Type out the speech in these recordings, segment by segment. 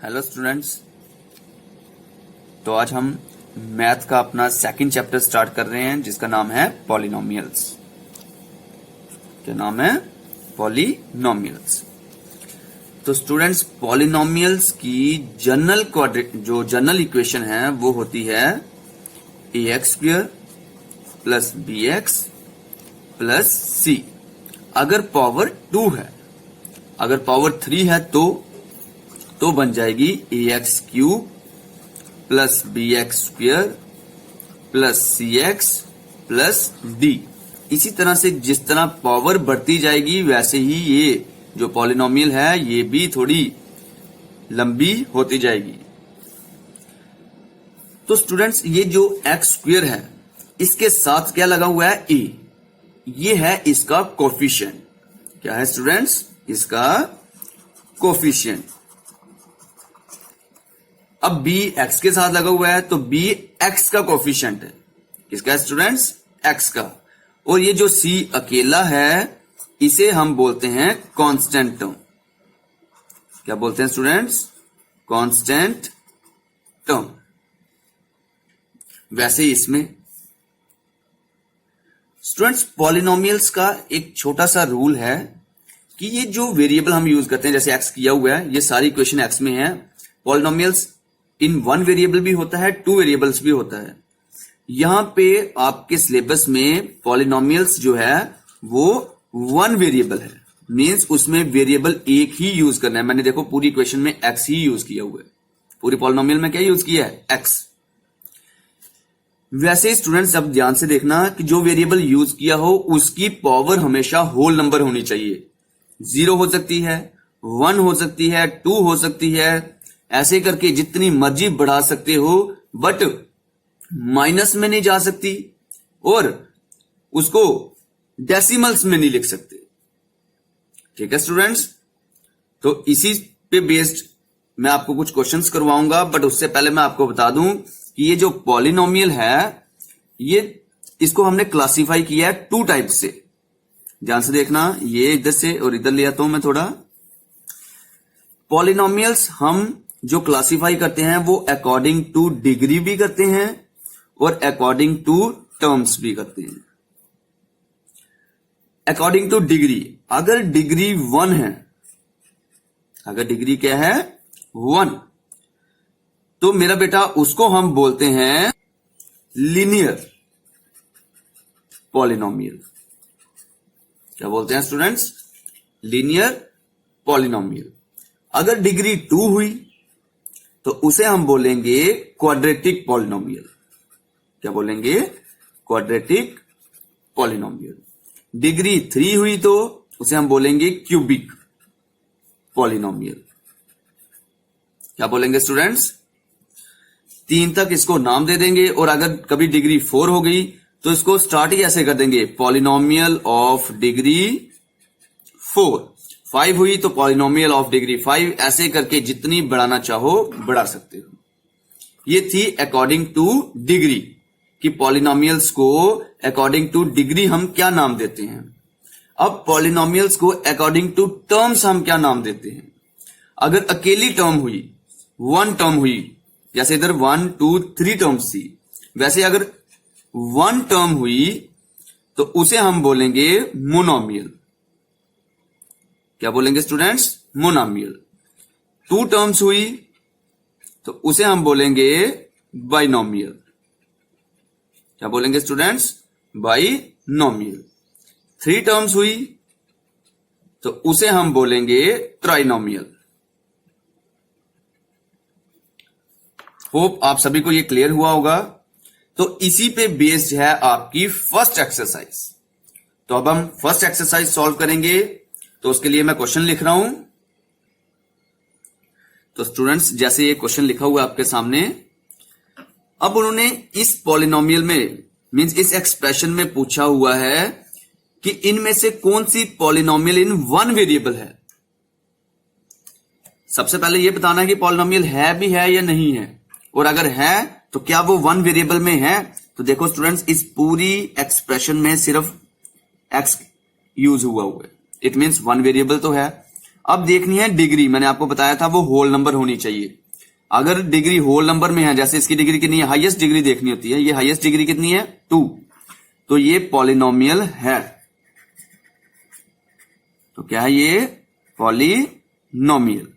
Hello students. तो आज हम मैथ का अपना सेकंड चैप्टर स्टार्ट कर रहे हैं जिसका नाम है पॉलिनोमियल्स। क्या नाम है? पॉलिनोमियल्स। तो स्टूडेंट्स, पॉलिनोमियल्स की जनरल इक्वेशन है वो होती है ax² plus bx plus c। अगर पावर 2 है, अगर पावर 3 है तो बन जाएगी ax³ plus bx² plus cx plus d। इसी तरह से जिस तरह पावर बढ़ती जाएगी वैसे ही ये जो पॉलिनोमियल है ये भी थोड़ी लंबी होती जाएगी। तो स्टूडेंट्स, ये जो x² है इसके साथ क्या लगा हुआ है? a। ये है इसका कोफिशिएंट। क्या है स्टूडेंट्स? इसका कोफिशिएंट। अब b x के साथ लगा हुआ है तो b x का कोफिशिएंट है। किसका है स्टूडेंट्स? x का। और ये जो c अकेला है इसे हम बोलते हैं कांस्टेंट टर्म। क्या बोलते हैं स्टूडेंट्स? Constant term. वैसे इसमें स्टूडेंट्स पॉलिनोमियल्स का एक छोटा सा रूल है कि ये जो वेरिएबल हम यूज करते हैं, जैसे x किया हुआ है, ये सारी इक्वेशन x में है। पॉलिनोमियल्स इन 1 वेरिएबल भी होता है, 2 वेरिएबल्स भी होता है। यहां पे आपके सिलेबस में पॉलिनोमियल्स जो है वो 1 वेरिएबल है, मींस उसमें वेरिएबल एक ही यूज करना है। मैंने देखो पूरी इक्वेशन में x ही यूज किया हुआ है, पूरी पॉलिनोमियल में क्या यूज किया है? x। वैसे स्टूडेंट्स अब ध्यान से देखना कि जो वेरिएबल यूज किया हो उसकी पावर हमेशा होल नंबर होनी चाहिए। 0 हो सकती है, 1 हो सकती है, 2 हो सकती है, ऐसे करके जितनी मर्जी बढ़ा सकते हो, बट माइनस में नहीं जा सकती और उसको डेसिमल्स में नहीं लिख सकते। ठीक है स्टूडेंट्स? तो इसी पे बेस्ड मैं आपको कुछ क्वेश्चंस करवाऊंगा, बट उससे पहले मैं आपको बता दूं कि ये जो पॉलिनोमियल है ये इसको हमने क्लासिफाई किया है 2 टाइप से। ध्यान से देखना, ये इधर से और इधर ले आता हूं मैं थोड़ा। पॉलिनोमियल्स हम जो क्लासिफाई करते हैं वो अकॉर्डिंग टू डिग्री भी करते हैं और अकॉर्डिंग टू टर्म्स भी करते हैं। अकॉर्डिंग टू डिग्री, अगर डिग्री 1 है, अगर डिग्री क्या है? 1, तो मेरा बेटा उसको हम बोलते हैं लीनियर पॉलिनोमियल। क्या बोलते हैं स्टूडेंट्स? Linear polynomial. अगर डिग्री 2 हुई तो उसे हम बोलेंगे क्वाड्रेटिक पॉलिनोमियल। क्या बोलेंगे? Quadratic polynomial. डिग्री 3 हुई तो उसे हम बोलेंगे क्यूबिक पॉलिनोमियल। क्या बोलेंगे स्टूडेंट्स? 3 तक इसको नाम दे देंगे, और अगर कभी डिग्री 4 हो गई तो इसको स्टार्ट ही ऐसे कर देंगे, पॉलिनोमियल ऑफ डिग्री 4। 5 हुई तो पॉलिनोमियल ऑफ डिग्री 5। ऐसे करके जितनी बढ़ाना चाहो बढ़ा सकते हो। ये थी अकॉर्डिंग टू डिग्री कि पॉलिनोमियल्स को अकॉर्डिंग टू डिग्री हम क्या नाम देते हैं। अब पॉलिनोमियल्स को अकॉर्डिंग टू टर्म्स हम क्या नाम देते हैं। अगर अकेली टर्म हुई, 1 टर्म हुई, जैसे इधर 1 2 3 टर्म्स थी, वैसे अगर 1 टर्म हुई तो उसे हम बोलेंगे मोनोमियल। क्या बोलेंगे स्टूडेंट्स? मोनोमियल। 2 टर्म्स हुई तो उसे हम बोलेंगे बाइनोमियल। क्या बोलेंगे स्टूडेंट्स? बाइनोमियल। 3 टर्म्स हुई तो उसे हम बोलेंगे ट्राइनोमियल। होप आप सभी को ये क्लियर हुआ होगा। तो इसी पे बेस्ड है आपकी फर्स्ट एक्सरसाइज। तो अब हम फर्स्ट एक्सरसाइज सॉल्व करेंगे, तो उसके लिए मैं क्वेश्चन लिख रहा हूं। तो स्टूडेंट्स, जैसे ये क्वेश्चन लिखा हुआ है आपके सामने, अब उन्होंने इस पॉलिनोमियल में मींस इस एक्सप्रेशन में पूछा हुआ है कि इनमें से कौन सी पॉलिनोमियल इन 1 वेरिएबल है। सबसे पहले ये बताना है कि पॉलिनोमियल है भी है या नहीं है, और अगर है तो क्या वो 1 वेरिएबल में है। तो देखो स्टूडेंट्स, इस पूरी एक्सप्रेशन में सिर्फ x यूज हुआ है। इट मीन्स 1 वेरिएबल तो है, अब देखनी है डिग्री, मैंने आपको बताया था वो होल नंबर होनी चाहिए। अगर डिग्री होल नंबर में है, जैसे इसकी डिग्री कितनी है, हाईएस्ट डिग्री देखनी होती है, ये हाईएस्ट डिग्री कितनी है 2, तो ये पॉलिनोमियल है। तो क्या है ये, पॉलिनोमियल।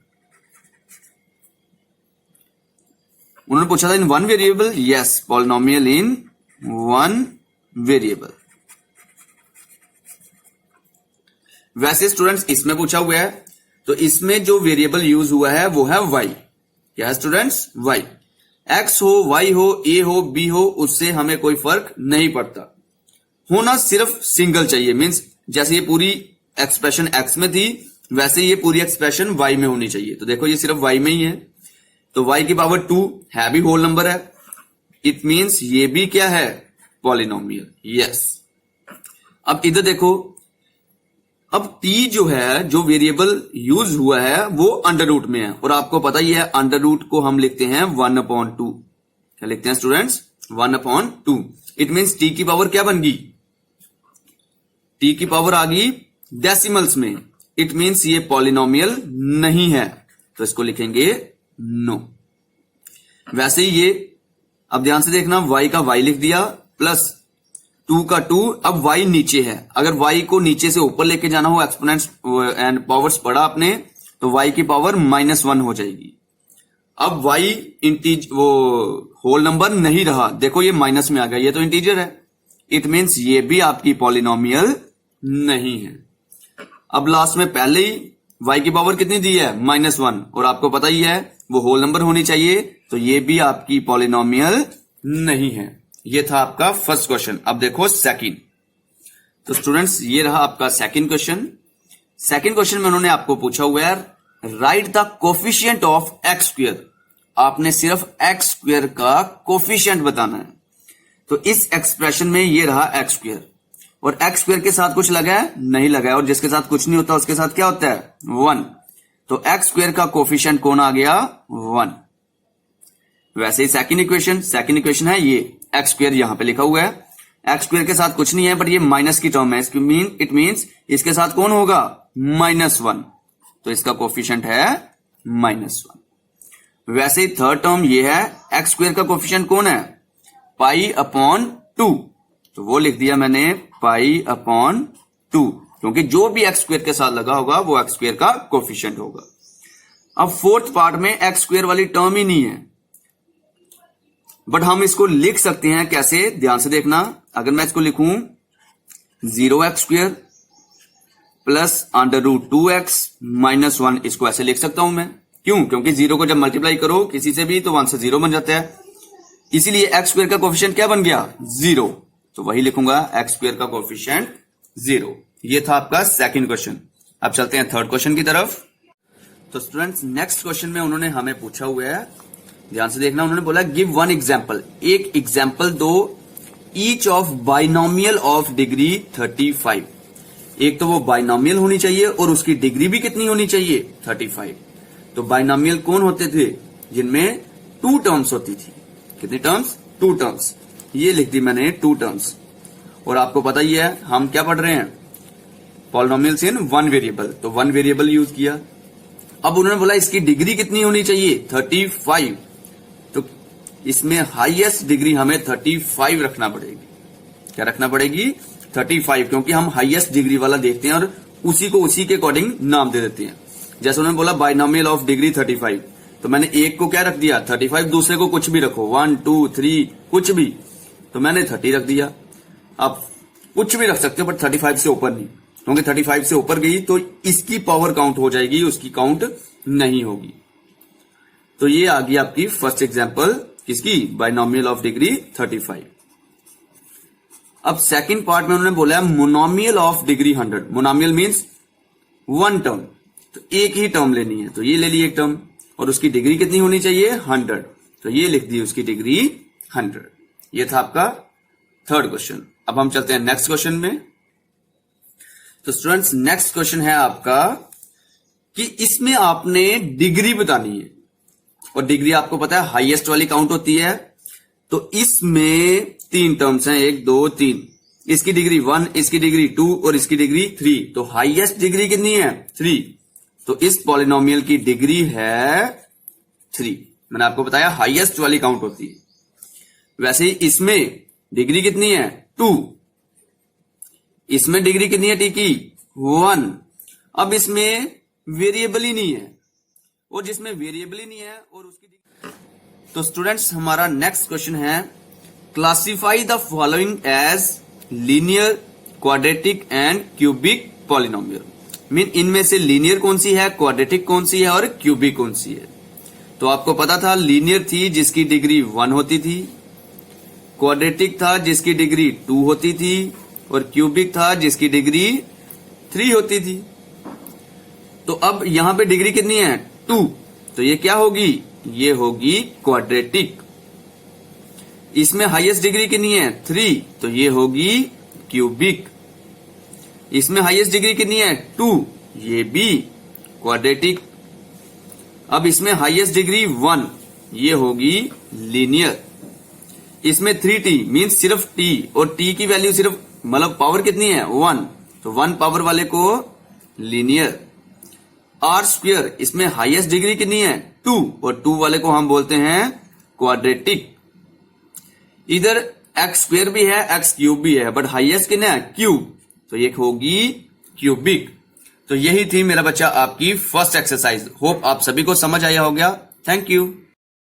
उन्होंने पूछा था in one variable, yes, polynomial in one variable. वैसे स्टूडेंट्स इसमें पूछा हुआ है, तो इसमें जो वेरिएबल यूज हुआ है वो है y। क्या है स्टूडेंट्स, y। x हो, y हो, a हो, b हो, उससे हमें कोई फर्क नहीं पड़ता, होना सिर्फ सिंगल चाहिए। मींस जैसे ये पूरी एक्सप्रेशन x में थी, वैसे ये पूरी एक्सप्रेशन y में होनी चाहिए। तो देखो ये सिर्फ y में ही है, तो y की पावर 2 है भी होल नंबर है, इट मींस ये भी क्या है, पॉलिनोमियल। यस। अब इधर देखो, अब t जो है, जो वेरिएबल यूज हुआ है वो अंडर रूट में है, और आपको पता ही है अंडर रूट को हम लिखते हैं 1/2। क्या लिखते हैं स्टूडेंट्स, 1/2। इट मींस t की पावर क्या बन गई, t की पावर आ गई डेसिमल्स में, इट मींस ये पॉलिनोमियल नहीं है, तो इसको लिखेंगे नो। वैसे ही ये, अब ध्यान से देखना, y का y लिख दिया प्लस 2 का 2, अब y नीचे है, अगर y को नीचे से ऊपर लेके जाना हो, एक्सपोनेंट्स एंड पावर्स पढ़ा आपने, तो y की पावर -1 हो जाएगी। अब y इंटीज वो होल नंबर नहीं रहा, देखो ये माइनस में आ गया, ये तो इंटीजर है, इट मींस ये भी आपकी पॉलिनोमियल नहीं है। अब लास्ट में पहले ही y की पावर कितनी दी है, -1, और आपको पता ही है वो होल नंबर होनी चाहिए, तो ये भी आपकी पॉलिनोमियल नहीं है। ये था आपका फर्स्ट क्वेश्चन। अब देखो सेकंड। तो स्टूडेंट्स ये रहा आपका सेकंड क्वेश्चन। सेकंड क्वेश्चन में उन्होंने आपको पूछा हुआ है right the coefficient of x square. आपने सिर्फ एक्स स्क्वायर का कोफिशिएंट बताना है। तो इस एक्सप्रेशन में ये रहा एक्स स्क्वायर, और एक्स स्क्वायर के साथ कुछ लगा है, नहीं लगा है, और जिसके साथ कुछ नहीं होता उसके साथ क्या होता है, 1। तो एक्स स्क्वायर का कोफिशिएंट कौन आ गया, 1। वैसे ही सेकंड इक्वेशन है ये, एक्स स्क्वायर यहां पे लिखा हुआ है, एक्स स्क्वायर के साथ कुछ नहीं है, बट ये माइनस की टर्म है, इट मींस इसके साथ कौन होगा, -1, तो इसका कोफिशिएंट है -1। वैसे ही थर्ड टर्म ये है, एक्स स्क्वायर का कोफिशिएंट कौन है, π/2, तो वो लिख दिया मैंने π/2, क्योंकि जो भी एक्स स्क्वायर के साथ लगा होगा वो एक्स स्क्वायर का कोफिशिएंट होगा। अब फोर्थ पार्ट में एक्स स्क्वायर वाली टर्म ही नहीं है, बट हम इसको लिख सकते हैं कैसे, ध्यान से देखना। अगर मैं इसको लिखूं 0x² प्लस √2x -1, इसको ऐसे लिख सकता हूं मैं। क्यों, क्योंकि 0 को जब मल्टीप्लाई करो किसी से भी तो 1 से 0 बन जाता है, इसीलिए एक्स स्क्वायर का कोफिशिएंट क्या बन गया, 0, तो वही लिखूंगा एक्स स्क्वायर का कोफिशिएंट 0। ये था आपका सेकंड क्वेश्चन। अब चलते हैं थर्ड क्वेश्चन की तरफ। तो स्टूडेंट्स नेक्स्ट क्वेश्चन में उन्होंने हमें पूछा हुआ है, ध्यान से देखना, उन्होंने बोला गिव वन एग्जाम्पल, एक एग्जाम्पल दो, each of binomial of degree 35। एक तो वो बाइनोमियल होनी चाहिए और उसकी डिग्री भी कितनी होनी चाहिए, 35। तो बाइनोमियल कौन होते थे, जिनमें 2 टर्म्स होती थी। कितनी टर्म्स, 2 टर्म्स। ये लिख दी मैंने 2 टर्म्स। और आपको पता ही है हम क्या पढ़ रहे हैं, पॉलिनोमियल्स इन 1 वेरिएबल, तो 1 वेरिएबल यूज किया। अब उन्होंने बोला इसकी डिग्री कितनी होनी चाहिए, 35। तो इसमें हाईएस्ट डिग्री हमें 35 रखना पड़ेगी। क्या रखना पड़ेगी, 35, क्योंकि हम हाईएस्ट डिग्री वाला देखते हैं और उसी को उसी के अकॉर्डिंग नाम दे देते हैं। जैसे उन्होंने बोला बाइनोमियल ऑफ डिग्री 35, तो मैंने एक को क्या रख दिया 35, दूसरे को कुछ भी रखो 1 2 3 कुछ भी, तो मैंने 30 रख दिया। अब कुछ भी रख सकते हो बट 35 से ऊपर नहीं, क्योंकि 35 से ऊपर गई तो इसकी पावर काउंट हो जाएगी, उसकी काउंट नहीं होगी। तो ये आ गई आपकी फर्स्ट एग्जांपल, किसकी, बाइनोमियल ऑफ डिग्री 35। अब सेकंड पार्ट में उन्होंने बोला monomial of degree 100। Monomial means 1 term, तो एक ही टर्म लेनी है, तो ये ले ली एक टर्म, और उसकी डिग्री कितनी होनी चाहिए, 100, तो ये लिख दी उसकी डिग्री 100। ये था आपका थर्ड क्वेश्चन। अब हम चलते हैं नेक्स्ट क्वेश्चन में। तो स्टूडेंट्स नेक्स्ट क्वेश्चन है आपका कि इसमें आपने डिग्री बतानी है, और डिग्री आपको पता है हाईएस्ट वाली काउंट होती है। तो इसमें 3 टर्म्स हैं, 1 2 3, इसकी डिग्री 1, इसकी डिग्री 2 और इसकी डिग्री 3। तो हाईएस्ट डिग्री कितनी है, 3। तो इस पॉलिनोमियल की डिग्री है 3। मैंने आपको बताया हाईएस्ट वाली काउंट होती है। वैसे ही इसमें डिग्री कितनी है 2, इसमें डिग्री कितनी है टी की 1। अब इसमें वेरिएबल ही नहीं है, और जिसमें वेरिएबल ही नहीं है और उसकी तो स्टूडेंट्स हमारा नेक्स्ट क्वेश्चन है classify the following as linear, quadratic and cubic polynomial. Mean इनमें से लीनियर कौन सी है, क्वाड्रेटिक कौन सी है और क्यूबिक कौन सी है। तो आपको पता था लीनियर थी जिसकी डिग्री 1 होती थी, क्वाड्रेटिक था जिसकी डिग्री 2 होती थी, और क्यूबिक था जिसकी डिग्री 3 होती थी। तो अब यहां पे डिग्री कितनी है 2, तो ये क्या होगी, ये होगी क्वाड्रेटिक। इसमें हाईएस्ट डिग्री कितनी है 3, तो ये होगी क्यूबिक। इसमें हाईएस्ट डिग्री कितनी है 2, ये भी क्वाड्रेटिक। अब इसमें हाईएस्ट डिग्री 1, ये होगी लीनियर। इसमें 3t मीन्स सिर्फ t, और t की वैल्यू सिर्फ मतलब पावर कितनी है 1, तो 1 पावर वाले को लीनियर। आर स्क्वायर इसमें हाईएस्ट डिग्री कितनी है 2, और 2 वाले को हम बोलते हैं क्वाड्रेटिक। इधर एक्स स्क्वायर भी है, एक्स क्यूब भी है, बट हाईएस्ट कितना है क्यूब, तो ये होगी क्यूबिक। तो यही थी मेरा बच्चा आपकी फर्स्ट एक्सरसाइज। होप आप सभी को समझ आया हो गया। Thank you.